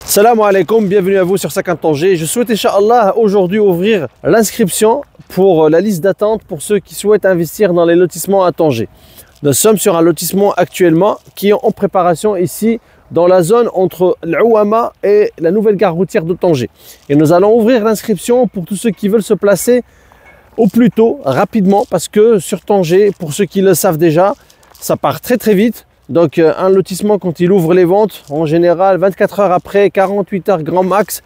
Salam alaikum, bienvenue à vous sur 50 Tanger. Je souhaite Inch'Allah aujourd'hui ouvrir l'inscription pour la liste d'attente pour ceux qui souhaitent investir dans les lotissements à Tanger. Nous sommes sur un lotissement actuellement qui est en préparation ici dans la zone entre l'Ouama et la nouvelle gare routière de Tanger. Et nous allons ouvrir l'inscription pour tous ceux qui veulent se placer au plus tôt, rapidement, parce que sur Tanger, pour ceux qui le savent déjà, ça part très vite. Donc un lotissement, quand il ouvre les ventes, en général 24 heures après, 48 heures grand max,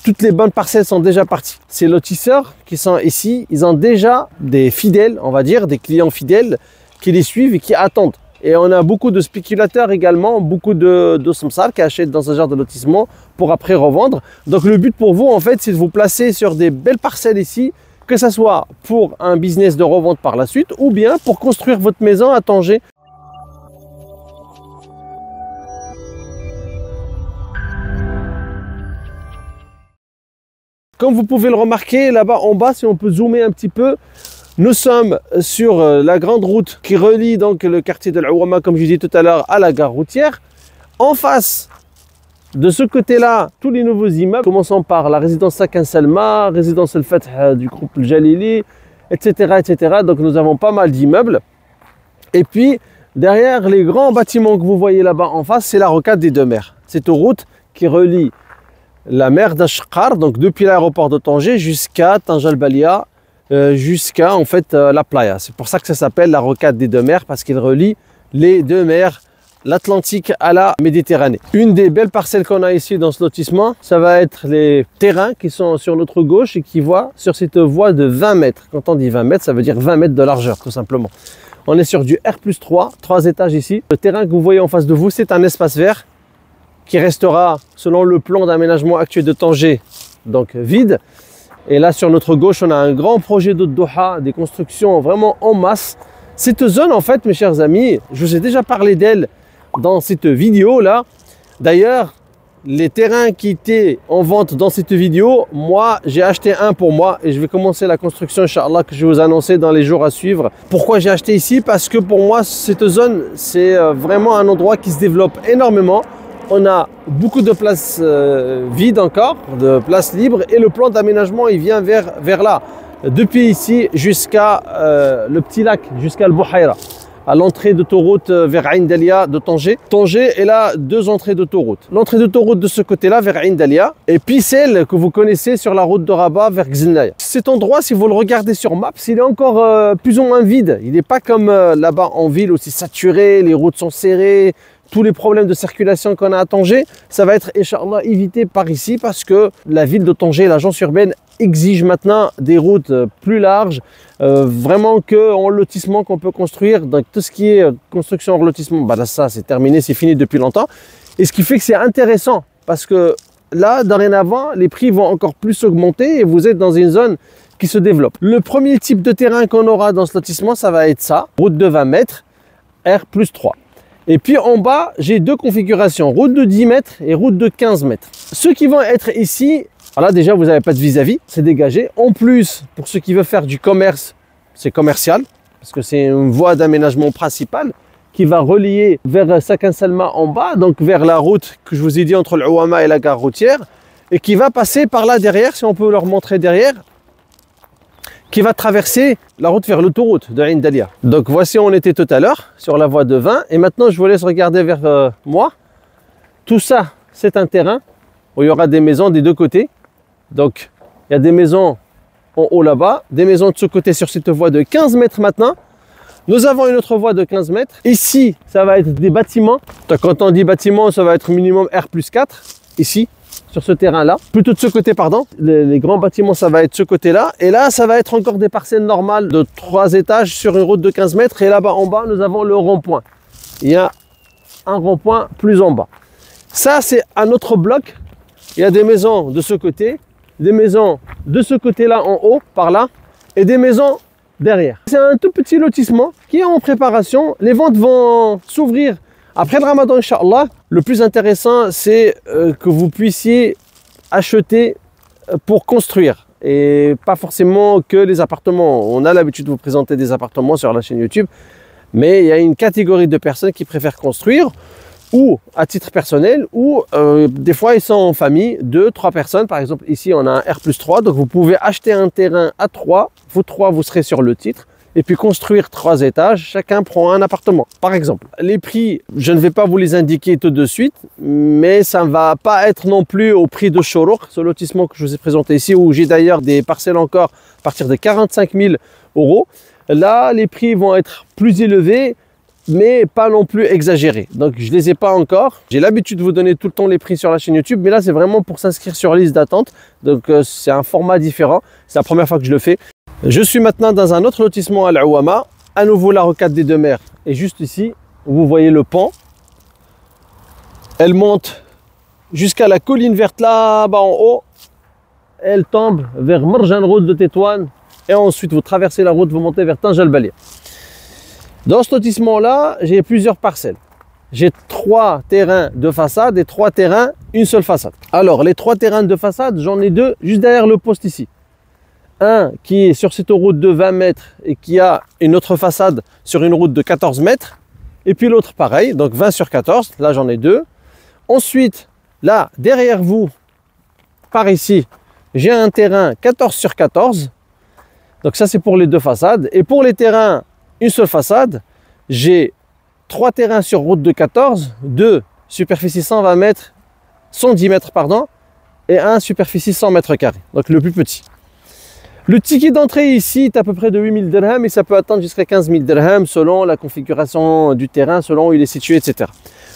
toutes les bonnes parcelles sont déjà parties. Ces lotisseurs qui sont ici, ils ont déjà des fidèles, on va dire, des clients fidèles qui les suivent et qui attendent. Et on a beaucoup de spéculateurs également, beaucoup de samsars qui achètent dans ce genre de lotissement pour après revendre. Donc le but pour vous, en fait, c'est de vous placer sur des belles parcelles ici, que ce soit pour un business de revente par la suite ou bien pour construire votre maison à Tanger. Comme vous pouvez le remarquer, là-bas en bas, si on peut zoomer un petit peu, nous sommes sur la grande route qui relie donc le quartier de l'Ouama, comme je disais tout à l'heure, à la gare routière. En face, de ce côté-là, tous les nouveaux immeubles, commençant par la résidence Sakin Salma, résidence El Fath du groupe Jalili, etc. Donc nous avons pas mal d'immeubles. Et puis, derrière les grands bâtiments que vous voyez là-bas en face, c'est la rocade des deux mers. Cette route qui relie la mer d'Ashqar, donc depuis l'aéroport de Tanger jusqu'à Tanjal Balia, jusqu'à en fait la playa. C'est pour ça que ça s'appelle la rocade des deux mers, parce qu'il relie les deux mers, l'Atlantique à la Méditerranée. Une des belles parcelles qu'on a ici dans ce lotissement, ça va être les terrains qui sont sur notre gauche et qui voient sur cette voie de 20 mètres. Quand on dit 20 mètres, ça veut dire 20 mètres de largeur tout simplement. On est sur du R+3, 3 étages ici. Le terrain que vous voyez en face de vous, c'est un espace vert qui restera, selon le plan d'aménagement actuel de Tanger, donc vide. Et là, sur notre gauche, on a un grand projet de Doha, des constructions vraiment en masse. Cette zone, en fait, mes chers amis, je vous ai déjà parlé d'elle dans cette vidéo-là. D'ailleurs, les terrains qui étaient en vente dans cette vidéo, moi, j'ai acheté un pour moi et je vais commencer la construction, Inch'Allah, que je vais vous annoncer dans les jours à suivre. Pourquoi j'ai acheté ici? Parce que pour moi, cette zone, c'est vraiment un endroit qui se développe énormément. On a beaucoup de places vides encore, de places libres, et le plan d'aménagement il vient vers là, depuis ici jusqu'à le petit lac, jusqu'à le Bouhaïra, à l'entrée d'autoroute vers Ain Dalia de Tanger. Tanger est là, deux entrées d'autoroute. L'entrée d'autoroute de ce côté-là vers Ain Dalia, et puis celle que vous connaissez sur la route de Rabat vers Gzinaya. Cet endroit, si vous le regardez sur Maps, il est encore plus ou moins vide. Il n'est pas comme là-bas en ville aussi saturé, les routes sont serrées. Tous les problèmes de circulation qu'on a à Tanger, ça va être, Inch'Allah, évité par ici parce que la ville de Tanger, l'agence urbaine, exige maintenant des routes plus larges, vraiment qu'en lotissement qu'on peut construire. Donc tout ce qui est construction en lotissement, bah là, ça c'est terminé, c'est fini depuis longtemps. Et ce qui fait que c'est intéressant parce que là, dorénavant, les prix vont encore plus augmenter et vous êtes dans une zone qui se développe. Le premier type de terrain qu'on aura dans ce lotissement, ça va être ça, route de 20 mètres, R+3. Et puis en bas, j'ai deux configurations, route de 10 mètres et route de 15 mètres. Ceux qui vont être ici, voilà, déjà vous n'avez pas de vis-à-vis, c'est dégagé. En plus, pour ceux qui veulent faire du commerce, c'est commercial, parce que c'est une voie d'aménagement principale qui va relier vers Sakin Salma en bas, donc vers la route que je vous ai dit entre l'Ouama et la gare routière, et qui va passer par là derrière, si on peut leur montrer derrière, qui va traverser la route vers l'autoroute de Ain Dalia. Donc voici où on était tout à l'heure, sur la voie de 20. Et maintenant, je vous laisse regarder vers moi. Tout ça, c'est un terrain où il y aura des maisons des deux côtés. Donc, il y a des maisons en haut là-bas, des maisons de ce côté sur cette voie de 15 mètres maintenant. Nous avons une autre voie de 15 mètres. Ici, ça va être des bâtiments. Donc, quand on dit bâtiment, ça va être minimum R+4, ici. Sur ce terrain-là, plutôt de ce côté, pardon. Les grands bâtiments, ça va être ce côté-là. Et là, ça va être encore des parcelles normales de 3 étages sur une route de 15 mètres. Et là-bas, en bas, nous avons le rond-point. Il y a un rond-point plus en bas. Ça, c'est un autre bloc. Il y a des maisons de ce côté, des maisons de ce côté-là en haut, par là, et des maisons derrière. C'est un tout petit lotissement qui est en préparation. Les ventes vont s'ouvrir après le Ramadan, Inch'Allah. Le plus intéressant, c'est que vous puissiez acheter pour construire et pas forcément que les appartements. On a l'habitude de vous présenter des appartements sur la chaîne YouTube, mais il y a une catégorie de personnes qui préfèrent construire. ou à titre personnel, ou des fois ils sont en famille, 2, 3 personnes. Par exemple, ici on a un R+3, donc vous pouvez acheter un terrain à 3, vous 3 vous serez sur le titre, et puis construire 3 étages, chacun prend un appartement, par exemple. Les prix, je ne vais pas vous les indiquer tout de suite, mais ça ne va pas être non plus au prix de Chorouk, ce lotissement que je vous ai présenté ici, où j'ai d'ailleurs des parcelles encore à partir de 45 000 €. Là, les prix vont être plus élevés, mais pas non plus exagéré. Donc je les ai pas encore. J'ai l'habitude de vous donner tout le temps les prix sur la chaîne YouTube, mais là c'est vraiment pour s'inscrire sur la liste d'attente. Donc c'est un format différent. C'est la première fois que je le fais. Je suis maintenant dans un autre lotissement à l'Ouama. À nouveau la rocade des Deux Mers. Et juste ici, vous voyez le pont. Elle monte jusqu'à la colline verte là-bas en haut. Elle tombe vers Marjan Route de Tétouan. Et ensuite vous traversez la route, vous montez vers Tanja El Balia. Dans ce lotissement-là, j'ai plusieurs parcelles. J'ai 3 terrains de façade et 3 terrains, une seule façade. Alors, les 3 terrains de façade, j'en ai 2 juste derrière le poste ici. Un qui est sur cette route de 20 mètres et qui a une autre façade sur une route de 14 mètres. Et puis l'autre pareil, donc 20 sur 14, là j'en ai 2. Ensuite, là, derrière vous, par ici, j'ai un terrain 14 sur 14. Donc ça c'est pour les 2 façades. Et pour les terrains une seule façade, j'ai 3 terrains sur route de 14, 2 superficie 120 mètres, 110 mètres pardon, et un superficie 100 mètres carrés, donc le plus petit. Le ticket d'entrée ici est à peu près de 8000 dirhams et ça peut atteindre jusqu'à 15 000 dirhams selon la configuration du terrain, selon où il est situé, etc.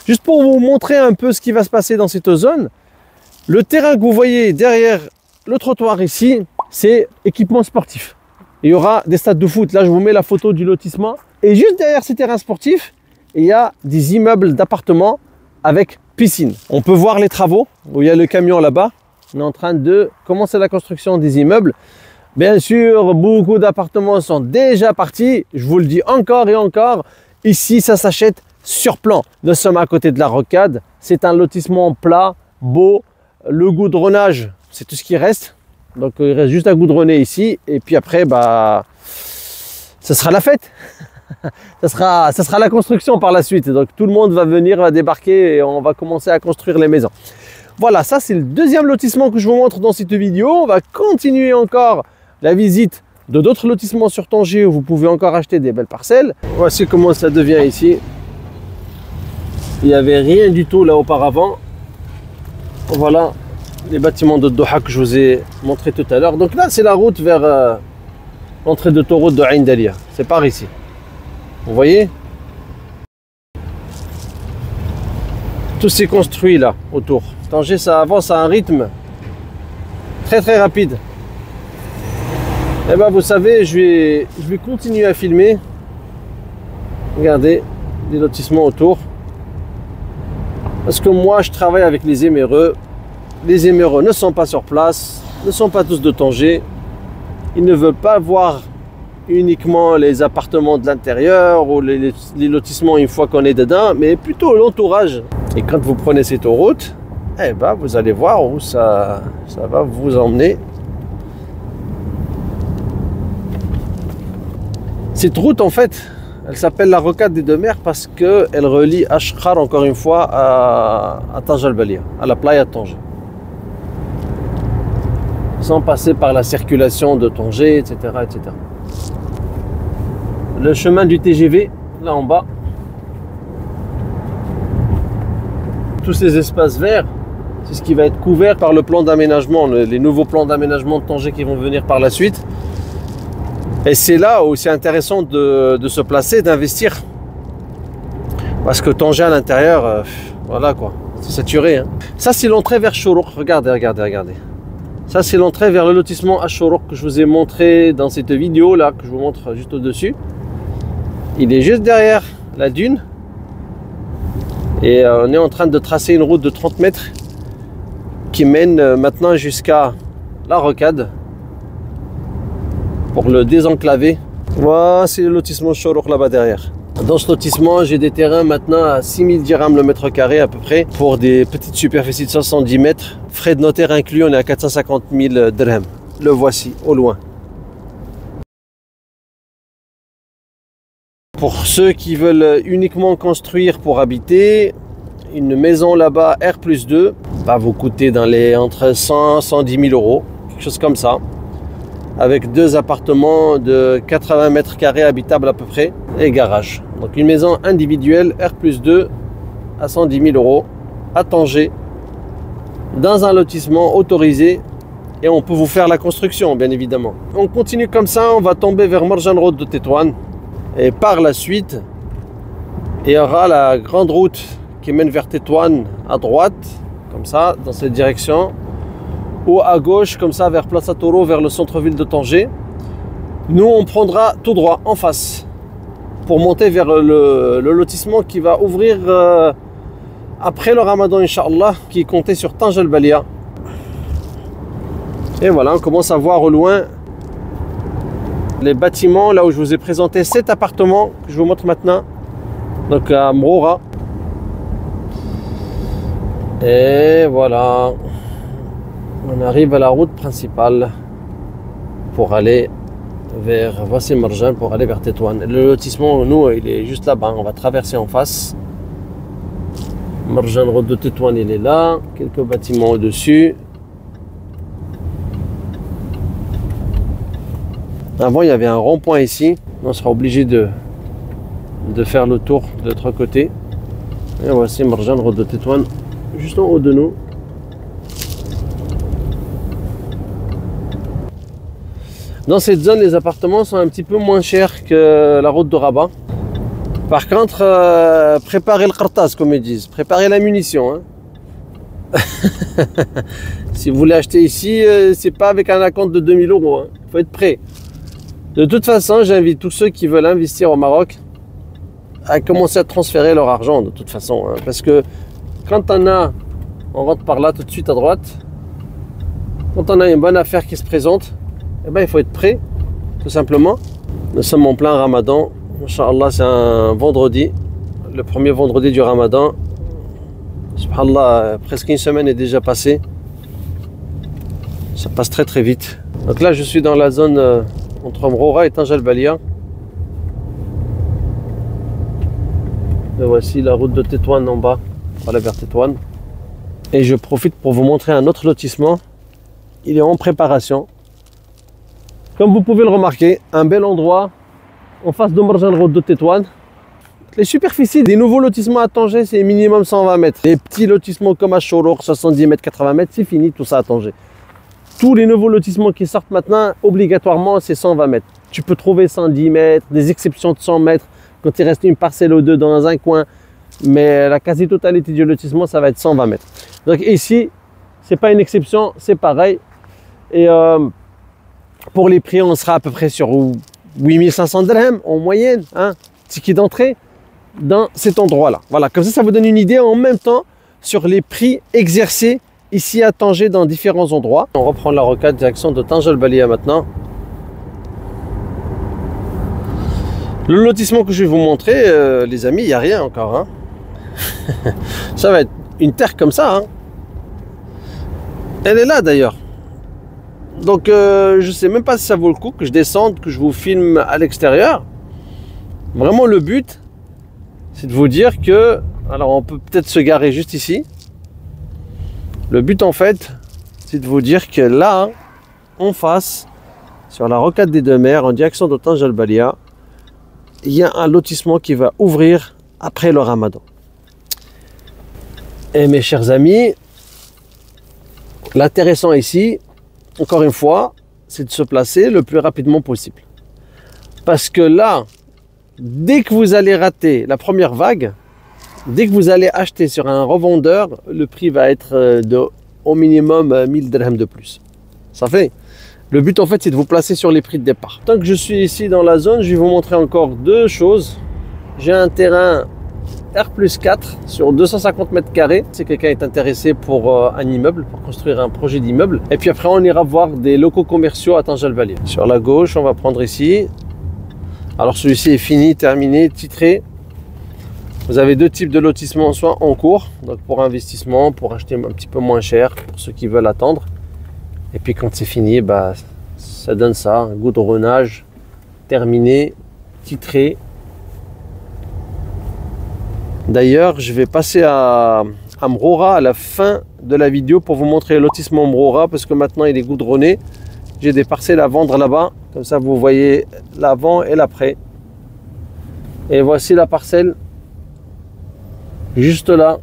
Juste pour vous montrer un peu ce qui va se passer dans cette zone, le terrain que vous voyez derrière le trottoir ici, c'est équipement sportif. Il y aura des stades de foot. Là, je vous mets la photo du lotissement. Et juste derrière ces terrains sportifs, il y a des immeubles d'appartements avec piscine. On peut voir les travaux, où il y a le camion là-bas. On est en train de commencer la construction des immeubles. Bien sûr, beaucoup d'appartements sont déjà partis. Je vous le dis encore et encore. Ici, ça s'achète sur plan. Nous sommes à côté de la rocade. C'est un lotissement plat, beau. Le goudronnage, c'est tout ce qui reste. Donc il reste juste à goudronner ici et puis après bah ça sera la fête. ça sera la construction par la suite. Donc tout le monde va venir, va débarquer et on va commencer à construire les maisons. Voilà, ça c'est le deuxième lotissement que je vous montre dans cette vidéo. On va continuer encore la visite de d'autres lotissements sur Tanger où vous pouvez encore acheter des belles parcelles. Voici comment ça devient ici. Il n'y avait rien du tout là auparavant. Voilà les bâtiments de Doha que je vous ai montré tout à l'heure. Donc là, c'est la route vers l'entrée d'autoroute de Ain Dalia. C'est par ici. Vous voyez? Tout s'est construit là, autour. Tanger, ça avance à un rythme très rapide. Et ben vous savez, je vais continuer à filmer. Regardez, les lotissements autour. Parce que moi, je travaille avec les éméreux. Les éméreux ne sont pas sur place, ne sont pas tous de Tanger. Ils ne veulent pas voir uniquement les appartements de l'intérieur ou les lotissements une fois qu'on est dedans, mais plutôt l'entourage. Et quand vous prenez cette route, eh ben, vous allez voir où ça va vous emmener. Cette route, en fait, elle s'appelle la rocade des Deux Mers parce qu'elle relie Ashkhar, encore une fois, à Tanja El Balia, à la playa de Tanger. Sans passer par la circulation de Tanger, etc., etc. Le chemin du TGV, là en bas. Tous ces espaces verts, c'est ce qui va être couvert par le plan d'aménagement, les nouveaux plans d'aménagement de Tanger qui vont venir par la suite. Et c'est là où c'est intéressant de se placer, d'investir. Parce que Tanger à l'intérieur, voilà quoi, c'est saturé. Hein. Ça c'est l'entrée vers Chorouk, regardez. Ça c'est l'entrée vers le lotissement à Chorouk que je vous ai montré dans cette vidéo là, que je vous montre juste au-dessus. Il est juste derrière la dune. Et on est en train de tracer une route de 30 mètres qui mène maintenant jusqu'à la rocade pour le désenclaver. Voilà, c'est le lotissement Chorouk là-bas derrière. Dans ce lotissement, j'ai des terrains maintenant à 6000 dirhams le mètre carré à peu près pour des petites superficies de 70 mètres. Frais de notaire inclus, on est à 450 000 dirhams. Le voici, au loin. Pour ceux qui veulent uniquement construire pour habiter, une maison là-bas R+2 va vous coûter dans les entre 100 et 110 000 euros, quelque chose comme ça, avec 2 appartements de 80 mètres carrés habitables à peu près et garage. Donc une maison individuelle R+2 à 110 000 euros à Tanger, dans un lotissement autorisé, et on peut vous faire la construction bien évidemment. On continue comme ça, on va tomber vers Marjan Road de Tétouan, et par la suite il y aura la grande route qui mène vers Tétouan à droite, comme ça, dans cette direction, ou à gauche, comme ça, vers Plaza Toro, vers le centre-ville de Tanger. Nous, on prendra tout droit, en face, pour monter vers le lotissement qui va ouvrir après le Ramadan, Inch'Allah, qui est compté sur Tanj el-Balia. Et voilà, on commence à voir au loin les bâtiments, là où je vous ai présenté cet appartement, que je vous montre maintenant, donc à Mroura. Et voilà, on arrive à la route principale pour aller vers Voici Marjan, pour aller vers Tétouan. Le lotissement, nous, il est juste là-bas, on va traverser en face. Marjan Road de Tétouan, il est là, quelques bâtiments au-dessus. Avant, il y avait un rond-point ici, on sera obligé de faire le tour de l'autre côté. Et voici Marjan Road de Tétouan, juste en haut de nous. Dans cette zone, les appartements sont un petit peu moins chers que la route de Rabat. Par contre, préparez le qartas, comme ils disent, préparez la munition. Hein. Si vous voulez acheter ici, c'est pas avec un acompte de 2000 euros. Hein. Faut être prêt. De toute façon, j'invite tous ceux qui veulent investir au Maroc à commencer à transférer leur argent, de toute façon. Hein. Parce que quand on rentre par là tout de suite à droite, quand on a une bonne affaire qui se présente, eh ben, il faut être prêt, tout simplement. Nous sommes en plein Ramadan. Inch'Allah, c'est un vendredi, le premier vendredi du Ramadan. Subhanallah, presque une semaine est déjà passée. Ça passe très très vite. Donc là, je suis dans la zone entre Mroura et Tanj el-Balia. Et voici la route de Tétouan en bas, pour aller vers Tétouan. Et je profite pour vous montrer un autre lotissement. Il est en préparation. Comme vous pouvez le remarquer, un bel endroit en face de Marjan Road de Tétouan. Les superficies des nouveaux lotissements à Tanger, c'est minimum 120 mètres. Les petits lotissements comme à Chorour, 70 mètres, 80 mètres, c'est fini tout ça à Tanger. Tous les nouveaux lotissements qui sortent maintenant, obligatoirement, c'est 120 mètres. Tu peux trouver 110 mètres, des exceptions de 100 mètres, quand il reste une parcelle ou deux dans un coin. Mais la quasi-totalité du lotissement, ça va être 120 mètres. Donc ici, c'est pas une exception, c'est pareil. Et pour les prix, on sera à peu près sur 8500 dirhams en moyenne, hein, ticket d'entrée, dans cet endroit-là. Voilà, comme ça vous donne une idée en même temps sur les prix exercés ici à Tanger dans différents endroits. On reprend la rocade direction de Tanj el-Balia maintenant. Le lotissement que je vais vous montrer, les amis, il n'y a rien encore. Hein. Ça va être une terre comme ça. Hein. Elle est là d'ailleurs. Donc je ne sais même pas si ça vaut le coup que je descende, que je vous filme à l'extérieur. Vraiment le but, c'est de vous dire que, alors on peut peut-être se garer juste ici. Le but en fait, c'est de vous dire que là, en face, sur la rocade des Deux Mers, en direction de Tanj el-Balia, il y a un lotissement qui va ouvrir après le Ramadan. Et mes chers amis, l'intéressant ici, encore une fois, c'est de se placer le plus rapidement possible. Parce que là, dès que vous allez rater la première vague, dès que vous allez acheter sur un revendeur, le prix va être de au minimum 1000 dirhams de plus. Ça fait. Le but en fait, c'est de vous placer sur les prix de départ. Tant que je suis ici dans la zone, je vais vous montrer encore deux choses. J'ai un terrain R+4 sur 250 mètres carrés. Si quelqu'un est intéressé pour un immeuble, pour construire un projet d'immeuble. Et puis après, on ira voir des locaux commerciaux à Tanj el-Balia. Sur la gauche, on va prendre ici. Alors celui-ci est fini, terminé, titré. Vous avez deux types de lotissements, soit en cours, donc pour investissement, pour acheter un petit peu moins cher, pour ceux qui veulent attendre. Et puis quand c'est fini, bah, ça donne ça, un goudronnage, terminé, titré. D'ailleurs, je vais passer à Mroura à la fin de la vidéo pour vous montrer le lotissement Mroura parce que maintenant il est goudronné. J'ai des parcelles à vendre là-bas. Comme ça, vous voyez l'avant et l'après. Et voici la parcelle juste là.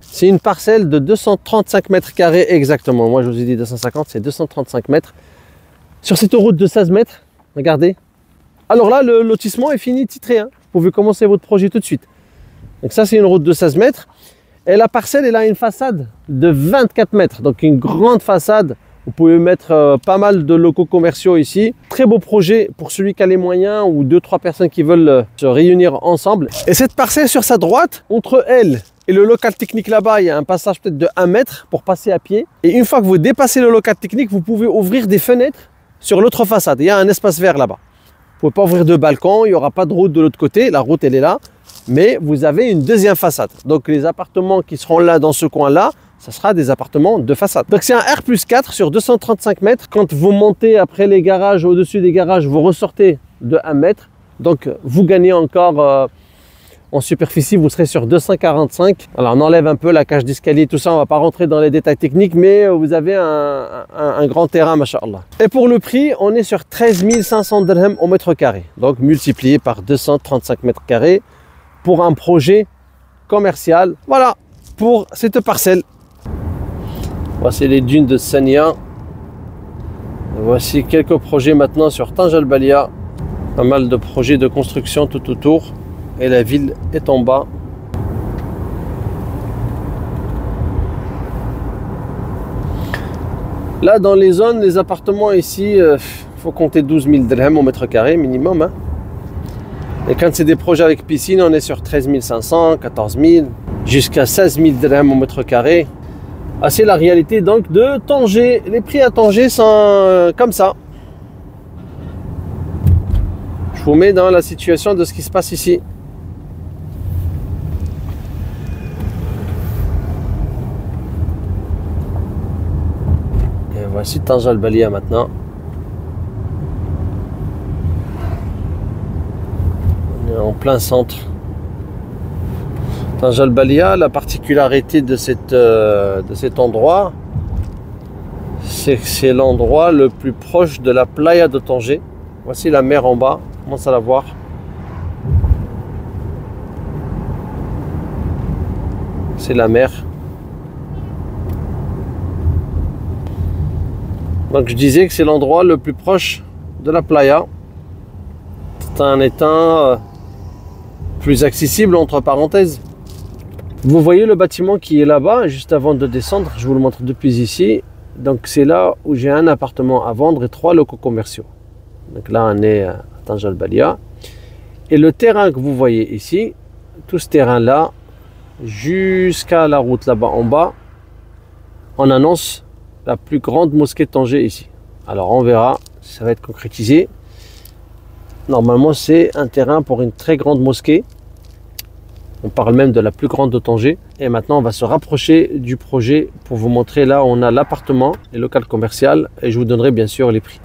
C'est une parcelle de 235 mètres carrés exactement. Moi, je vous ai dit 250, c'est 235 mètres. Sur cette route de 16 mètres, regardez. Alors là, le lotissement est fini, titré. Hein. Vous pouvez commencer votre projet tout de suite. Donc ça, c'est une route de 16 mètres. Et la parcelle, elle a une façade de 24 mètres. Donc une grande façade. Vous pouvez mettre pas mal de locaux commerciaux ici. Très beau projet pour celui qui a les moyens ou 2-3 personnes qui veulent se réunir ensemble. Et cette parcelle sur sa droite, entre elle et le local technique là-bas, il y a un passage peut-être de 1 mètre pour passer à pied. Et une fois que vous dépassez le local technique, vous pouvez ouvrir des fenêtres sur l'autre façade. Il y a un espace vert là-bas. Vous ne pouvez pas ouvrir de balcon, il n'y aura pas de route de l'autre côté. La route, elle est là. Mais vous avez une deuxième façade. Donc les appartements qui seront là dans ce coin-là, ça sera des appartements de façade. Donc c'est un R+4 sur 235 mètres. Quand vous montez après les garages, au-dessus des garages, vous ressortez de 1 mètre. Donc vous gagnez encore en superficie, vous serez sur 245. Alors on enlève un peu la cage d'escalier, tout ça, on ne va pas rentrer dans les détails techniques, mais vous avez un grand terrain, machallah. Et pour le prix, on est sur 13 500 dirhams au mètre carré. Donc multiplié par 235 mètres carrés pour un projet commercial. Voilà, pour cette parcelle. Voici les dunes de Sania. Voici quelques projets maintenant sur Tanj Al Balia. Pas mal de projets de construction tout autour. Et la ville est en bas. Là, dans les zones, les appartements ici, faut compter 12 000 dirhams au mètre carré minimum. Hein. Et quand c'est des projets avec piscine, on est sur 13 500, 14 000, jusqu'à 16 000 dirhams au mètre carré. Ah, c'est la réalité donc de Tanger. Les prix à Tanger sont comme ça. Je vous mets dans la situation de ce qui se passe ici. Et voici Tanj Al Balia maintenant. On est en plein centre. Tanj Al Balia, la particularité de cet endroit, c'est que c'est l'endroit le plus proche de la playa de Tanger. Voici la mer en bas, on commence à la voir. C'est la mer. Donc je disais que c'est l'endroit le plus proche de la playa. C'est un étang plus accessible entre parenthèses. Vous voyez le bâtiment qui est là-bas, juste avant de descendre, je vous le montre depuis ici. Donc c'est là où j'ai un appartement à vendre et 3 locaux commerciaux. Donc là on est à Tanj Al Balia. Et le terrain que vous voyez ici, tout ce terrain-là, jusqu'à la route là-bas en bas, on annonce la plus grande mosquée de Tanger ici. Alors on verra, ça va être concrétisé. Normalement c'est un terrain pour une très grande mosquée. On parle même de la plus grande de Tanger. Et maintenant, on va se rapprocher du projet pour vous montrer. Là, on a l'appartement et le local commercial. Et je vous donnerai bien sûr les prix.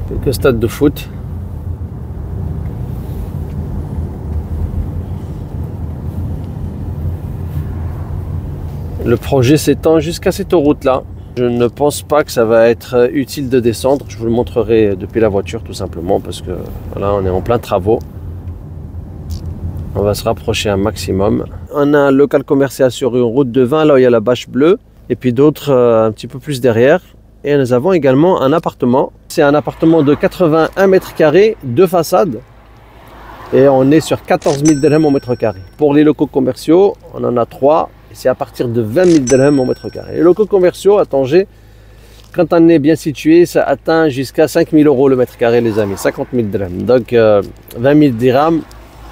Quelques stades de foot. Le projet s'étend jusqu'à cette route-là. Je ne pense pas que ça va être utile de descendre. Je vous le montrerai depuis la voiture tout simplement parce que voilà, on est en plein travaux. On va se rapprocher un maximum. On a un local commercial sur une route de 20, là où il y a la bâche bleue. Et puis d'autres un petit peu plus derrière. Et nous avons également un appartement. C'est un appartement de 81 mètres carrés, 2 façades. Et on est sur 14 000 dirhams au mètre carré. Pour les locaux commerciaux, on en a 3. C'est à partir de 20 000 dirhams au mètre carré. Les locaux commerciaux à Tanger, quand on est bien situé, ça atteint jusqu'à 5 000 euros le mètre carré, les amis, 50 000 dirhams. Donc 20 000 dirhams,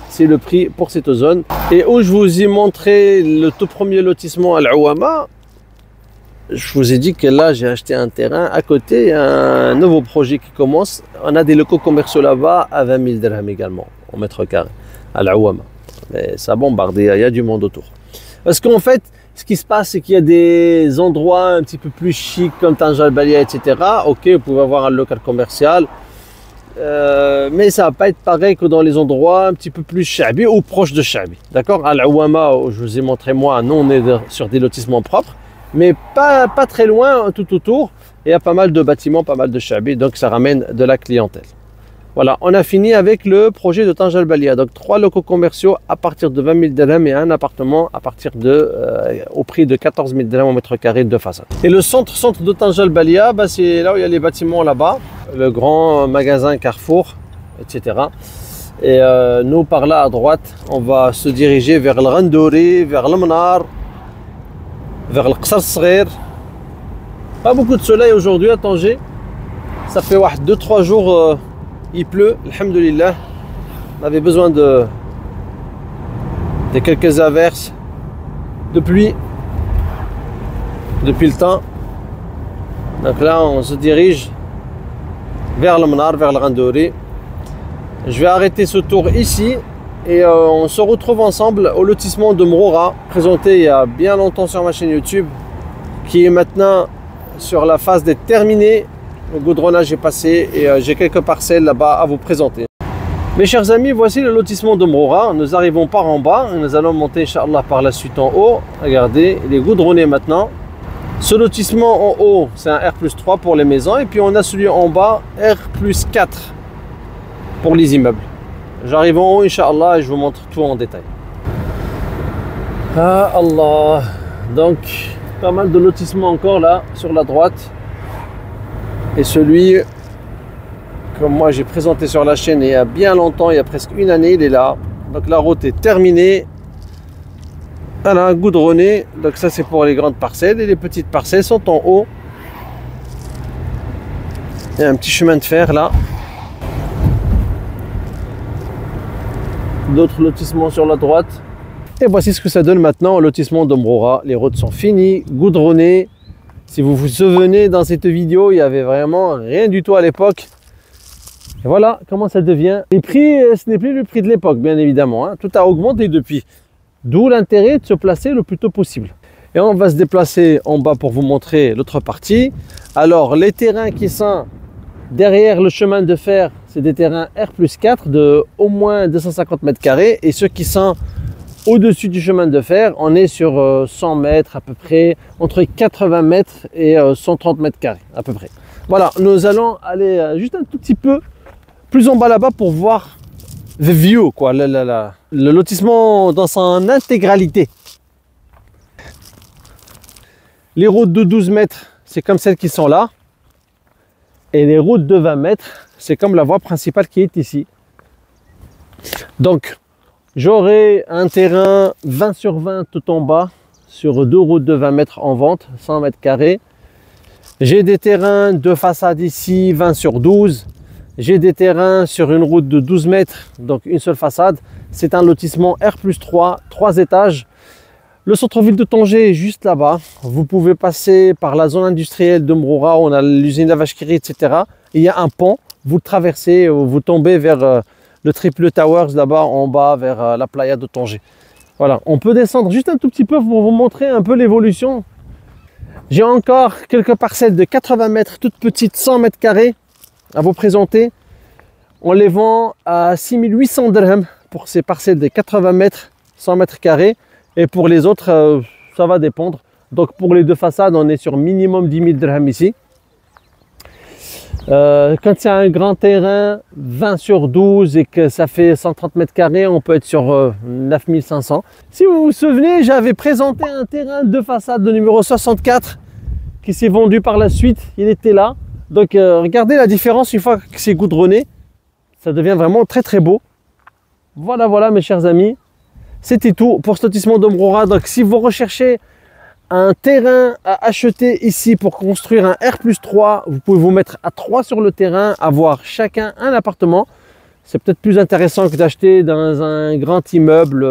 c'est le prix pour cette zone. Et où je vous ai montré le tout premier lotissement à l'Ouama, je vous ai dit que là, j'ai acheté un terrain. À côté, il y a un nouveau projet qui commence. On a des locaux commerciaux là-bas à 20 000 dirhams également, au mètre carré, à l'Ouama. Mais ça bombarde, il y a du monde autour. Parce qu'en fait, ce qui se passe, c'est qu'il y a des endroits un petit peu plus chics comme Tanj Al Balia, etc. Ok, vous pouvez avoir un local commercial. mais ça va pas être pareil que dans les endroits un petit peu plus chabi ou proches de chabi. D'accord? À l'Ouama, je vous ai montré moi, nous on est sur des lotissements propres, mais pas très loin tout autour. Il y a pas mal de bâtiments, pas mal de chabi, donc ça ramène de la clientèle. Voilà, on a fini avec le projet de Tanj Al-Balia. Donc 3 locaux commerciaux à partir de 20 000 dirhams et un appartement à partir de, au prix de 14 000 dirhams au mètre carré de façade. Et le centre de Tanj Al-Balia, bah, c'est là où il y a les bâtiments là-bas, le grand magasin Carrefour, etc. Et nous, par là à droite, on va se diriger vers le Randouri, vers le Mnar, vers le Qsar Sghir. Pas beaucoup de soleil aujourd'hui à Tanger. Ça fait 2-3 jours, il pleut, alhamdoulilah. On avait besoin de quelques averses de pluie depuis le temps. Donc là, on se dirige vers le Mnar, vers le Randouri. Je vais arrêter ce tour ici et on se retrouve ensemble au lotissement de Mroura, présenté il y a bien longtemps sur ma chaîne YouTube, qui est maintenant sur la phase d'être terminée. Le goudronnage est passé et j'ai quelques parcelles là-bas à vous présenter. Mes chers amis, voici le lotissement de Mroura. Nous arrivons par en bas et nous allons monter, Inch'Allah, par la suite en haut. Regardez, il est goudronné maintenant. Ce lotissement en haut, c'est un R+3 pour les maisons. Et puis on a celui en bas, R+4 pour les immeubles. J'arrive en haut, Inch'Allah, et je vous montre tout en détail. Ah Allah. Donc, pas mal de lotissements encore là, sur la droite. Et celui que moi j'ai présenté sur la chaîne il y a bien longtemps, il y a presque une année, il est là. Donc la route est terminée. Voilà, goudronné. Donc ça c'est pour les grandes parcelles et les petites parcelles sont en haut. Il y a un petit chemin de fer là. D'autres lotissements sur la droite. Et voici ce que ça donne maintenant au lotissement de Mroura. Les routes sont finies, goudronnées. Si vous vous souvenez, dans cette vidéo, il n'y avait vraiment rien du tout à l'époque. Et voilà comment ça devient. Les prix, ce n'est plus le prix de l'époque, bien évidemment. Hein. Tout a augmenté depuis. D'où l'intérêt de se placer le plus tôt possible. Et on va se déplacer en bas pour vous montrer l'autre partie. Alors, les terrains qui sont derrière le chemin de fer, c'est des terrains R+4 de au moins 250 mètres carrés. Et ceux qui sont au-dessus du chemin de fer, on est sur 100 mètres à peu près, entre 80 mètres et 130 mètres carrés à peu près. Voilà, nous allons aller juste un tout petit peu plus en bas là-bas pour voir the view, quoi, le lotissement dans son intégralité. Les routes de 12 mètres, c'est comme celles qui sont là. Et les routes de 20 mètres, c'est comme la voie principale qui est ici. Donc, j'aurai un terrain 20 sur 20 tout en bas, sur 2 routes de 20 mètres en vente, 100 mètres carrés. J'ai des terrains de façade ici, 20 sur 12. J'ai des terrains sur une route de 12 mètres, donc une seule façade. C'est un lotissement R+3, 3 étages. Le centre-ville de Tanger est juste là-bas. Vous pouvez passer par la zone industrielle de Mroura, on a l'usine La Vache qui rit, etc. Il y a un pont, vous le traversez, vous tombez vers le Triple Towers là-bas en bas, vers la playa de Tanger. Voilà, on peut descendre juste un tout petit peu pour vous montrer un peu l'évolution. J'ai encore quelques parcelles de 80 mètres, toutes petites, 100 mètres carrés à vous présenter. On les vend à 6800 dirhams pour ces parcelles de 80 mètres, 100 mètres carrés. Et pour les autres, ça va dépendre. Donc pour les deux façades, on est sur minimum 10 000 dirhams ici. Quand c'est un grand terrain, 20 sur 12 et que ça fait 130 mètres carrés, on peut être sur 9500. Si vous vous souvenez, j'avais présenté un terrain de façade de numéro 64 qui s'est vendu par la suite. Il était là. Donc regardez la différence une fois que c'est goudronné. Ça devient vraiment très très beau. Voilà, voilà mes chers amis. C'était tout pour ce lotissement de Mroura. Donc si vous recherchez un terrain à acheter ici pour construire un R+3, vous pouvez vous mettre à 3 sur le terrain, avoir chacun un appartement. C'est peut-être plus intéressant que d'acheter dans un grand immeuble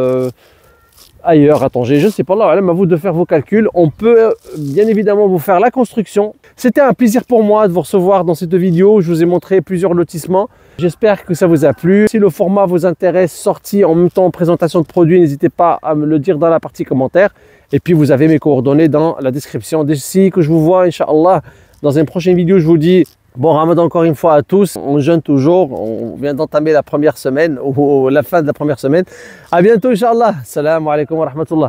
ailleurs à Tanger. Je ne sais pas, là, à vous de faire vos calculs. On peut bien évidemment vous faire la construction. C'était un plaisir pour moi de vous recevoir dans cette vidéo. Je vous ai montré plusieurs lotissements. J'espère que ça vous a plu. Si le format vous intéresse, sorti en même temps présentation de produits, n'hésitez pas à me le dire dans la partie commentaire. Et puis vous avez mes coordonnées dans la description. D'ici que je vous vois, Inch'Allah, dans une prochaine vidéo, je vous dis Bon Ramadan encore une fois à tous, on jeûne toujours, on vient d'entamer la première semaine ou la fin de la première semaine. À bientôt Inch'Allah. Salam alaikum wa rahmatullah.